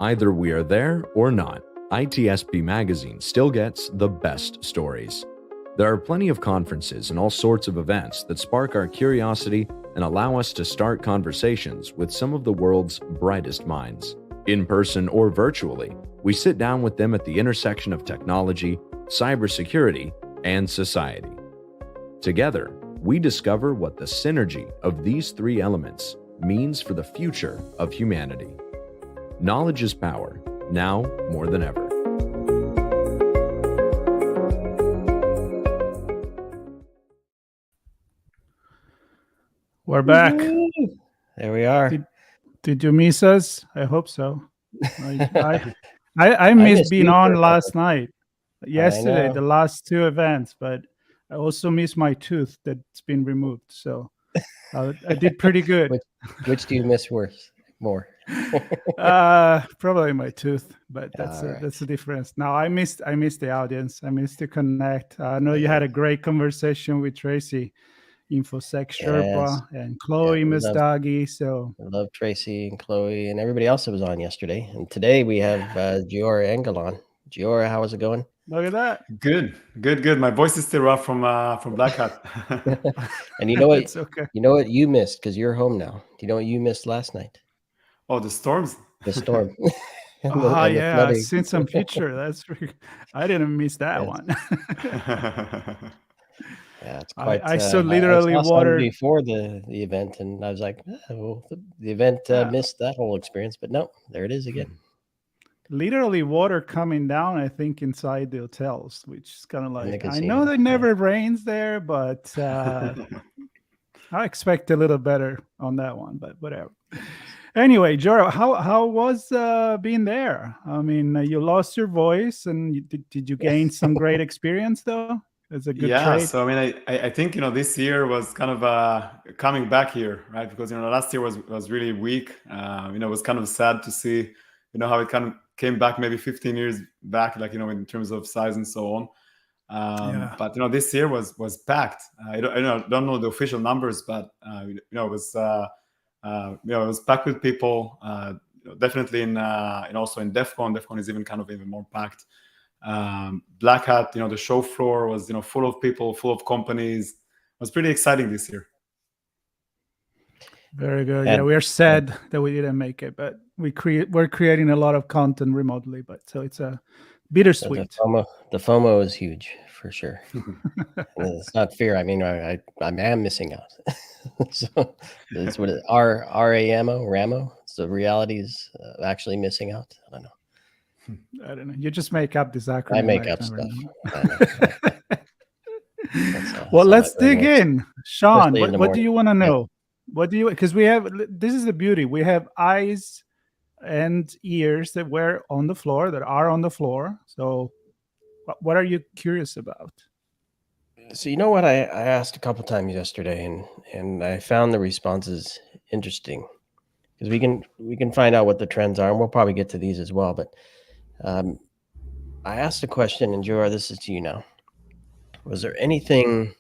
Either we are there or not, ITSPmagazine still gets the best stories. There are plenty of conferences and all sorts of events that spark our curiosity and allow us to start conversations with some of the world's brightest minds. In person or virtually, we sit down with them at the intersection of technology, cybersecurity, and society. Together, we discover what the synergy of these three elements means for the future of humanity. Knowledge is power, now more than ever. We're back. There we are. Did you miss us? I hope so. I missed being on last night. Yesterday, the last two events, but I also missed my tooth that's been removed. So I did pretty good. Which do you miss more? Probably my tooth, but that's the difference. Now I missed the audience. I missed to connect. I know you had a great conversation with Tracy, InfoSec Sherpa, and Chloe, Miss Doggy. So I love Tracy and Chloe and everybody else that was on yesterday. And today we have Giora Engel on. Giora, how is it going? Look at that. Good. My voice is still rough from Black Hat. And you know what? It's okay. You know what you missed because you're home now. Do you know what you missed last night? Oh, the storms. The storm. Oh yeah, I've seen some picture. I didn't miss that one. Yeah, it's quite. I saw literally water before the event, and I was like, well, the event missed that whole experience, but no, there it is again. Literally water coming down, I think, inside the hotels, which is kind of like, I know that never rains there, but I expect a little better on that one, but whatever. Anyway, Giora, how was being there? I mean, you lost your voice, and did you gain some great experience though? It's a good trade. So I mean, I think this year was kind of coming back here, right? Because last year was really weak. It was kind of sad to see how it kind of came back maybe 15 years back, like in terms of size and so on. But this year was packed. I don't know the official numbers, but it was it was packed with people. Definitely in also in DEF CON. DEF CON is even more packed. Black Hat, the show floor was full of people, full of companies. It was pretty exciting this year. Very good. Yeah, we are sad that we didn't make it, but we're creating a lot of content remotely. But so it's a bittersweet. So the FOMO is huge for sure. It's not fear. I mean, I am missing out. So that's what it, RAMO. So the reality is actually missing out. I don't know. I don't know. You just make up this acronym. I make up stuff. Well, let's dig in. Sean, what do you want to know? What do you, because this is the beauty. We have eyes and ears that are on the floor. So what are you curious about? So you know what I asked a couple times yesterday, and I found the responses interesting because we can find out what the trends are, and we'll probably get to these as well. But I asked a question, and Giora, this is to you now. Was there anything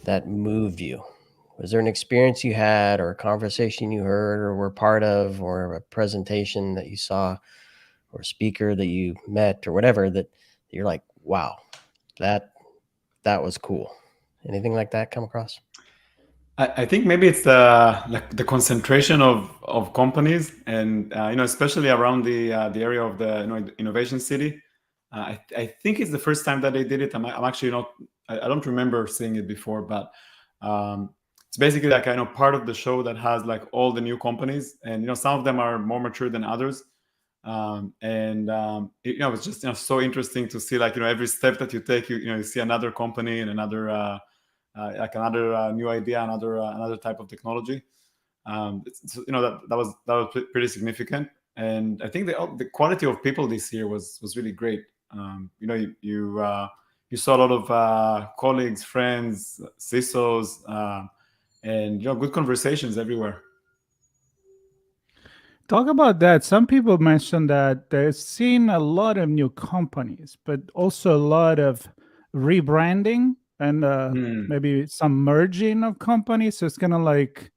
that moved you? Was there an experience you had, or a conversation you heard, or were part of, or a presentation that you saw, or a speaker that you met, or whatever, that you're like, wow, that was cool? Anything like that come across? I think maybe it's the concentration of companies, and especially around the area of the innovation city. I think it's the first time that they did it. I'm actually not. I don't remember seeing it before, but it's basically like part of the show that has like all the new companies, and some of them are more mature than others. It's just so interesting to see like every step that you take, you see another company and another another new idea, another type of technology. That was pretty significant, and I think the quality of people this year was really great. You saw a lot of colleagues, friends, CISOs, and good conversations everywhere. Talk about that. Some people mentioned that they've seen a lot of new companies, but also a lot of rebranding and maybe some merging of companies. So it's kind of like,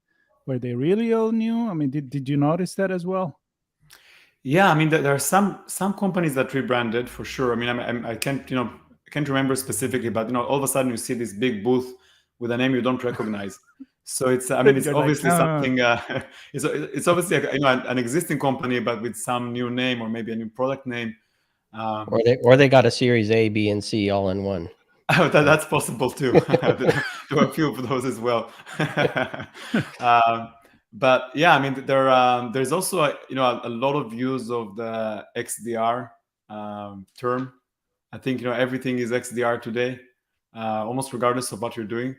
were they really all new? I mean, did you notice that as well? Yeah, I mean, there are some companies that rebranded for sure. I mean, I can't remember specifically, but all of a sudden you see this big booth with a name you don't recognize. So it's it's obviously something. It's obviously an existing company, but with some new name or maybe a new product name. Or they got a Series A, B, and C all in one. That's possible too. There were a few of those as well. But yeah, I mean, there's also a lot of use of the XDR term. I think everything is XDR today, almost regardless of what you're doing,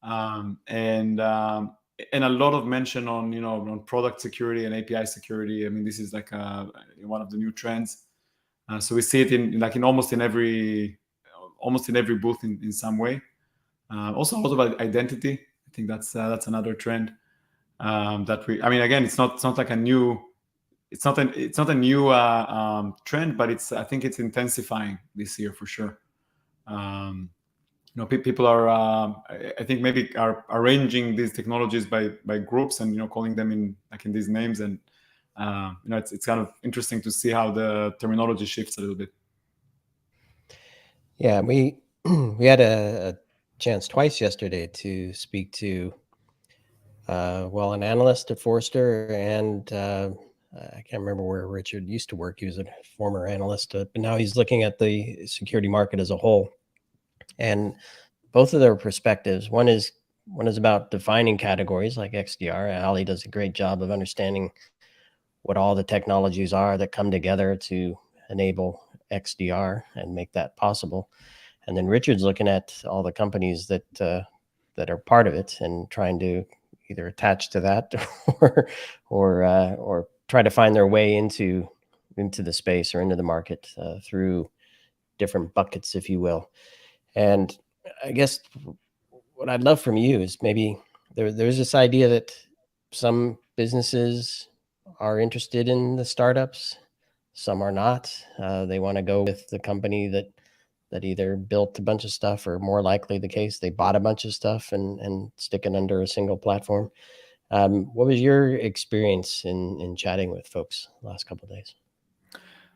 and a lot of mention on on product security and API security. I mean, this is like one of the new trends. So we see it in almost in every booth in some way. Also a lot of identity. I think that's another trend that we. I mean, again, it's not like a new. It's not a new trend, but I think it's intensifying this year for sure. People are. I think maybe are arranging these technologies by groups and calling them in these names, and it's kind of interesting to see how the terminology shifts a little bit. Yeah, we had a chance twice yesterday to speak to an analyst at Forrester, and I can't remember where Richard used to work. He was a former analyst, but now he's looking at the security market as a whole. And both of their perspectives, one is about defining categories like XDR. Ali does a great job of understanding what all the technologies are that come together to enable XDR and make that possible. And then Richard's looking at all the companies that are part of it and trying to either attach to that or try to find their way into the space or into the market through different buckets, if you will. And I guess what I'd love from you is maybe there's this idea that some businesses are interested in the startups, some are not. They want to go with the company that either built a bunch of stuff, or more likely the case, they bought a bunch of stuff and stick it under a single platform. What was your experience in chatting with folks the last couple of days?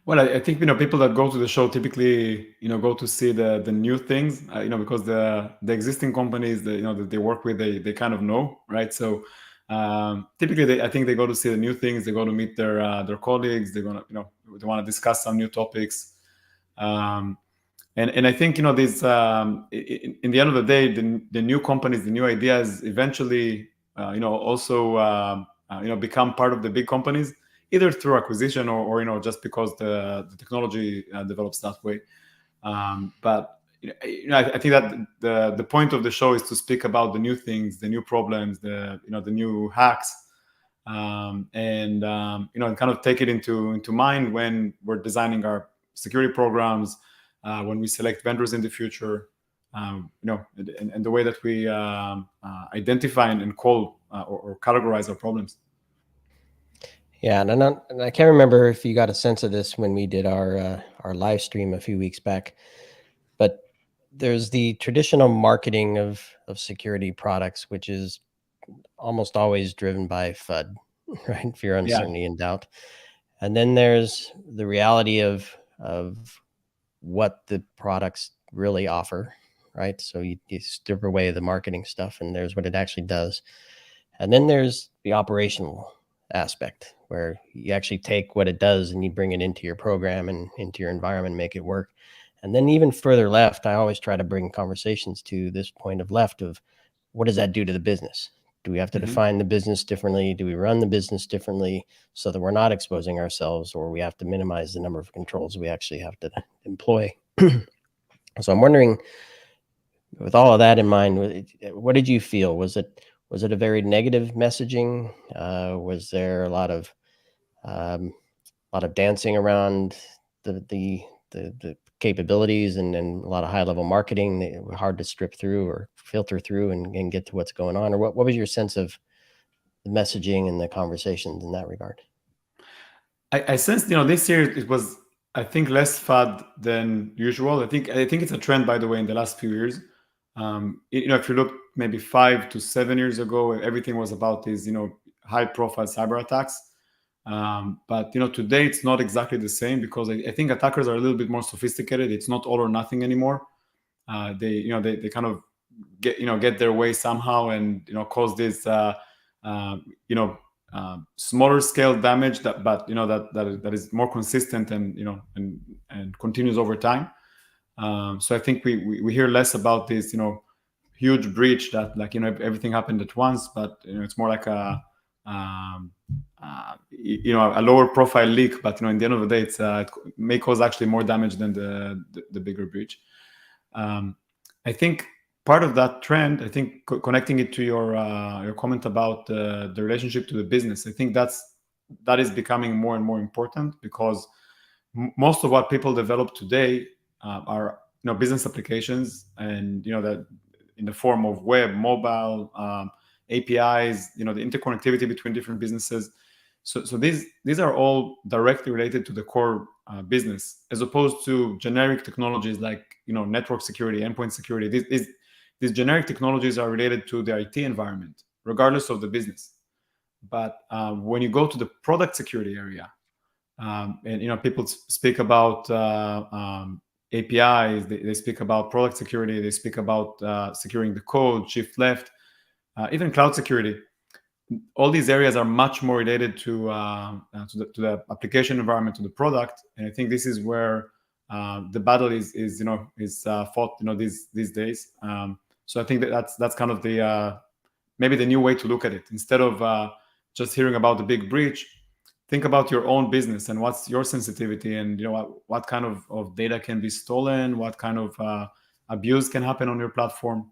Well, I think people that go to the show typically go to see the new things, because the existing companies that they work with, they kind of know, right? So typically I think they go to see the new things. They go to meet their colleagues. They're gonna they want to discuss some new topics. And I think this in the end of the day, the new companies, the new ideas eventually also become part of the big companies, either through acquisition or just because the technology develops that way. But I think that the point of the show is to speak about the new things, the new problems, the new hacks, and kind of take it into mind when we're designing our security programs, when we select vendors in the future, and the way that we identify and call or categorize our problems. Yeah, and I can't remember if you got a sense of this when we did our live stream a few weeks back, but there's the traditional marketing of security products, which is almost always driven by FUD, right? Fear, uncertainty, and doubt. And then there's the reality of what the products really offer, right? So you strip away the marketing stuff, and there's what it actually does. And then there's the operational aspect, where you actually take what it does and you bring it into your program and into your environment, make it work. And then even further left, I always try to bring conversations to this point of left of what does that do to the business? Do we have to define the business differently? Do we run the business differently so that we're not exposing ourselves, or we have to minimize the number of controls we actually have to employ? So I'm wondering, with all of that in mind, what did you feel? Was it a very negative messaging? Was there a lot of dancing around the capabilities and a lot of high level marketing that were hard to strip through or filter through and get to what's going on? Or what was your sense of the messaging and the conversations in that regard? I sensed, this year it was, I think, less FUD than usual. I think it's a trend, by the way, in the last few years. If you look maybe 5 to 7 years ago, everything was about these, high profile cyber attacks. But today it's not exactly the same, because I think attackers are a little bit more sophisticated. It's not all or nothing anymore. They kind of get their way somehow, and cause this smaller scale damage that is more consistent and continues over time. So I think we hear less about this huge breach that everything happened at once, but it's more like a lower profile leak. But in the end of the day, it may cause actually more damage than the bigger breach. I think part of that trend, I think connecting it to your comment about the relationship to the business, I think that is becoming more and more important, because most of what people develop today are business applications, and that in the form of web, mobile, APIs, the interconnectivity between different businesses. So these are all directly related to the core business, as opposed to generic technologies like network security, endpoint security. These generic technologies are related to the IT environment, regardless of the business. But when you go to the product security area, and people speak about APIs, they speak about product security, they speak about securing the code, shift left, even cloud security. All these areas are much more related to the application environment, to the product, and I think this is where the battle is fought these days. So I think that's kind of the maybe the new way to look at it. Instead of just hearing about the big breach, think about your own business and what's your sensitivity, and what kind of data can be stolen, what kind of abuse can happen on your platform.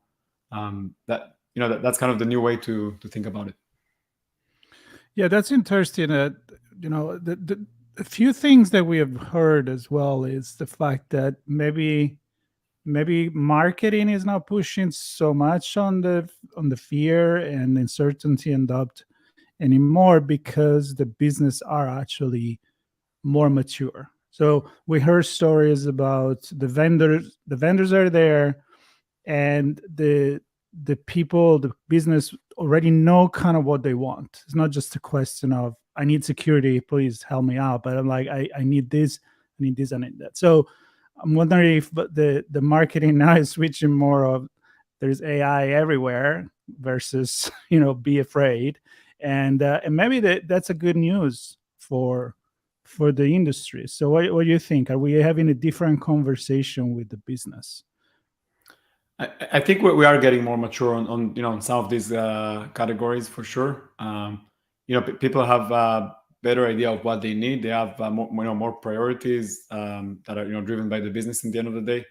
That's kind of the new way to think about it. Yeah, that's interesting. The few things that we have heard as well is the fact that maybe marketing is not pushing so much on the fear and uncertainty and doubt anymore, because the business are actually more mature. So we heard stories about the vendors. The vendors are there, and the people, the business already know kind of what they want. It's not just a question of, I need security, please help me out. But I'm like, I need this, I need this, I need that. So I'm wondering if the marketing now is switching more of, there's AI everywhere versus, be afraid. And maybe that's a good news for the industry. So what do you think? Are we having a different conversation with the business? I think we are getting more mature on some of these categories, for sure. People have a better idea of what they need. They have more priorities that are driven by the business in the end of the day.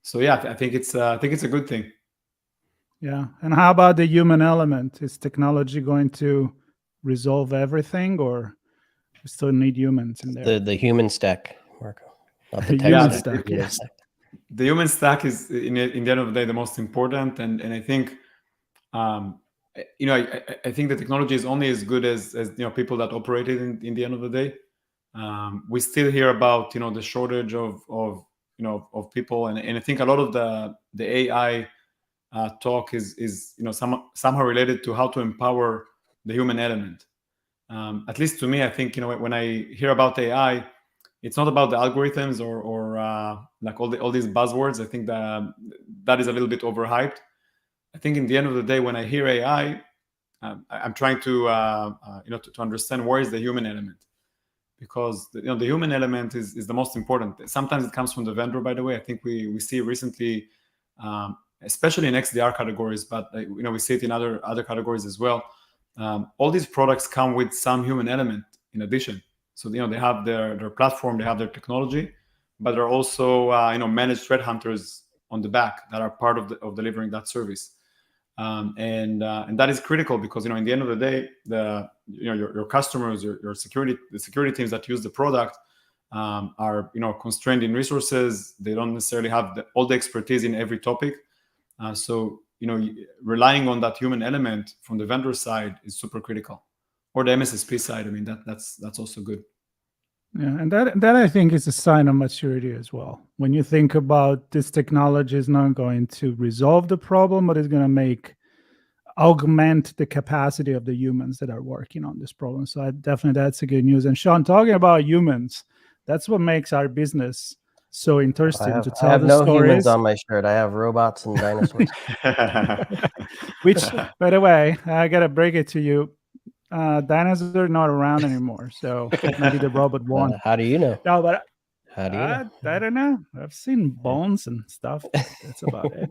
So yeah, I think it's a good thing. Yeah. And how about the human element? Is technology going to resolve everything, or we still need humans in there? The human stack, Marco. Not the human tech stack. Yes. The human stack is in the end of the day the most important, and I think I think the technology is only as good as people that operate it in the end of the day. We still hear about the shortage of people, and I think a lot of the AI talk is somehow related to how to empower the human element. At least to me, I think when I hear about AI, it's not about the algorithms or like all these buzzwords. I think that is a little bit overhyped. I think in the end of the day, when I hear AI, I'm trying to to understand where is the human element, because the human element is the most important. Sometimes it comes from the vendor. By the way, I think we see recently, especially in XDR categories, but we see it in other categories as well. All these products come with some human element in addition. So they have their platform, they have their technology, but there are also managed threat hunters on the back that are part of delivering that service. And that is critical, because in the end of the day, your customers, the security teams that use the product are constrained in resources. They don't necessarily have all the expertise in every topic. So relying on that human element from the vendor side is super critical, or the MSSP side. I mean that's also good. Yeah, and that I think is a sign of maturity as well. When you think about this technology is not going to resolve the problem, but it's going to make augment the capacity of the humans that are working on this problem. So that's a good news. And Sean, talking about humans, that's what makes our business so interesting to tell the stories. I have no humans on my shirt. I have robots and dinosaurs. Which, by the way, I gotta break it to you. Dinosaurs are not around anymore, so maybe the robot won. How do you know? No, but how do you know? I don't know. I've seen bones and stuff. That's about it.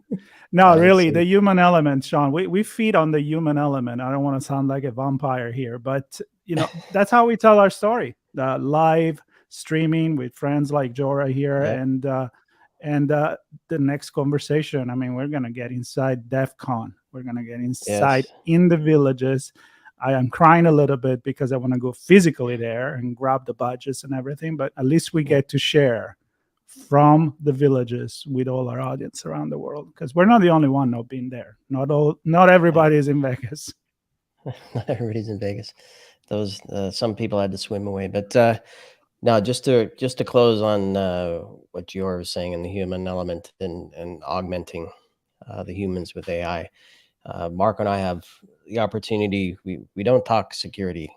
No, really, the human element, Sean. We feed on the human element. I don't want to sound like a vampire here, but that's how we tell our story. Live streaming with friends like Giora here, and the next conversation. I mean, we're gonna get inside DEF CON. We're gonna get inside in the villages. I am crying a little bit because I want to go physically there and grab the badges and everything, but at least we get to share from the villages with all our audience around the world, because we're not the only one not being there. Not everybody is in Vegas. Not everybody's in Vegas. Those some people had to swim away, but now just to close on what Giora was saying in the human element and augmenting the humans with AI. Mark and I have the opportunity. We don't talk security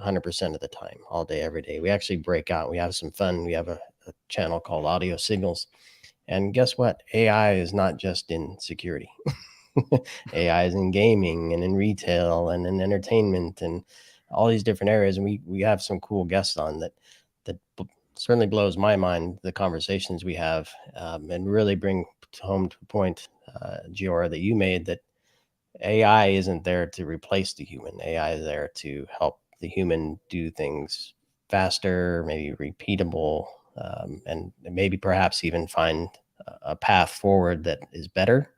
100% of the time, all day, every day. We actually break out. We have some fun. We have a channel called Audio Signals. And guess what? AI is not just in security. AI is in gaming and in retail and in entertainment and all these different areas. And we have some cool guests on that certainly blows my mind, the conversations we have, and really bring home to the point, Giora, that you made, that AI isn't there to replace the human. AI is there to help the human do things faster, maybe repeatable, and maybe perhaps even find a path forward that is better,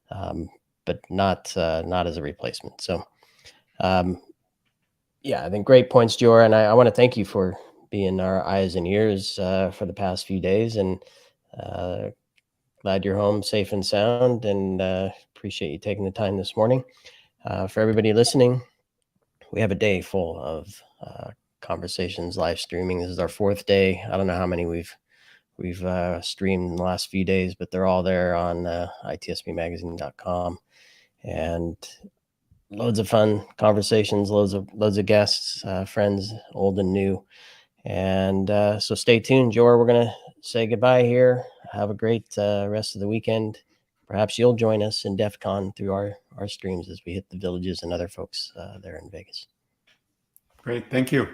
but not as a replacement. So, I think great points, Giora, and I want to thank you for being our eyes and ears for the past few days, and glad you're home safe and sound, and appreciate you taking the time this morning. For everybody listening, we have a day full of conversations, live streaming. This is our 4th day. I don't know how many we've streamed in the last few days, but they're all there on ITSPmagazine.com, and loads of fun conversations, loads of guests, friends, old and new. And so stay tuned, Giora. We're going to say goodbye here. Have a great rest of the weekend. Perhaps you'll join us in DEF CON through our streams as we hit the villages and other folks there in Vegas. Great. Thank you.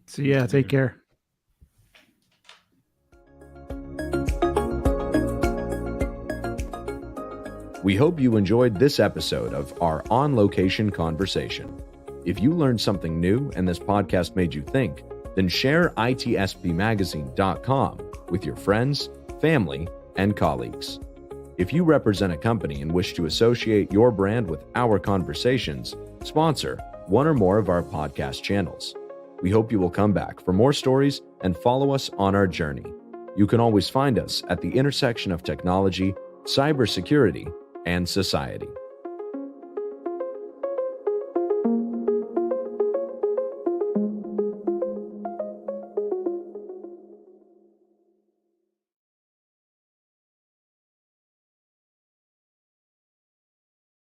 So take care. We hope you enjoyed this episode of our on-location conversation. If you learned something new and this podcast made you think, then share ITSPmagazine.com with your friends, family, and colleagues. If you represent a company and wish to associate your brand with our conversations, sponsor one or more of our podcast channels. We hope you will come back for more stories and follow us on our journey. You can always find us at the intersection of technology, cybersecurity, and society.